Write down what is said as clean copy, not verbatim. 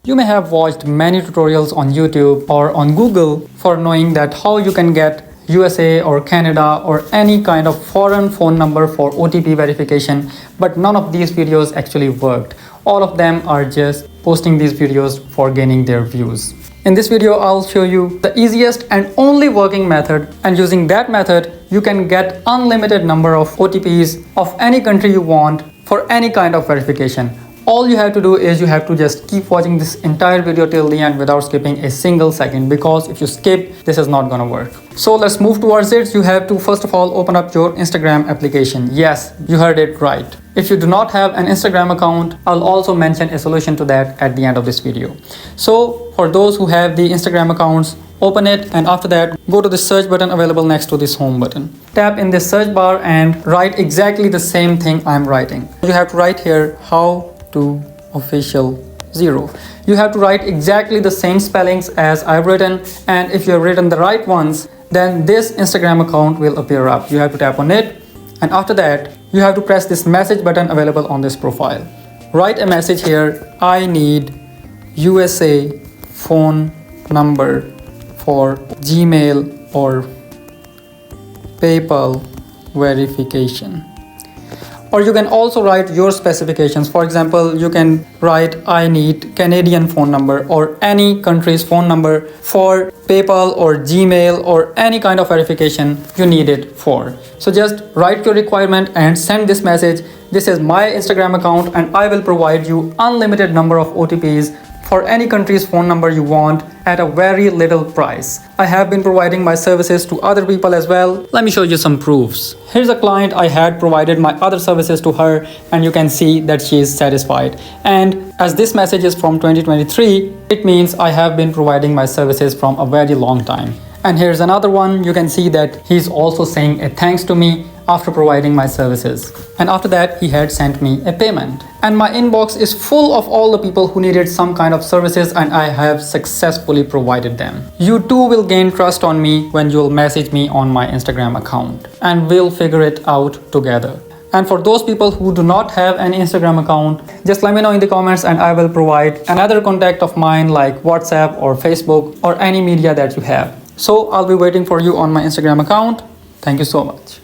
You may have watched many tutorials on YouTube or on Google for knowing that how you can get USA or Canada or any kind of foreign phone number for OTP verification, but none of these videos actually worked. All of them are just posting these videos for gaining their views. In this video, I'll show you the easiest and only working method, and using that method, you can get unlimited number of OTPs of any country you want for any kind of verification. All you have to do is you have to just keep watching this entire video till the end without skipping a single second, because if you skip, this is not gonna work. So let's move towards it. You have to first of all open up your Instagram application. Yes, you heard it right. If you do not have an Instagram account, I'll also mention a solution to that at the end of this video. So for those who have the Instagram accounts, open it, and after that go to the search button available next to this home button. Tap in the search bar and write exactly the same thing I'm writing. You have to write here how to official 0. You have to write exactly the same spellings as I've written, and if you have written the right ones, then this Instagram account will appear up. You have to tap on it, and after that you have to press this message button available on this profile. Write a message here: I need USA phone number for Gmail or PayPal verification. Or you can also write your specifications. For example, you can write I need Canadian phone number or any country's phone number for PayPal or Gmail or any kind of verification you need it for. So just write your requirement and send this message. This is my Instagram account and I will provide you unlimited number of OTPs for any country's phone number you want at a very little price. I have been providing my services to other people as well. Let me show you some proofs. Here's a client. I had provided my other services to her, and you can see that she is satisfied. And as this message is from 2023, it means I have been providing my services from a very long time. And here's another one. You can see that he's also saying a thanks to me after providing my services. And after that, he had sent me a payment. And my inbox is full of all the people who needed some kind of services, and I have successfully provided them. You too will gain trust on me when you'll message me on my Instagram account, and we'll figure it out together. And for those people who do not have an Instagram account, just let me know in the comments and I will provide another contact of mine like WhatsApp or Facebook or any media that you have. So I'll be waiting for you on my Instagram account. Thank you so much.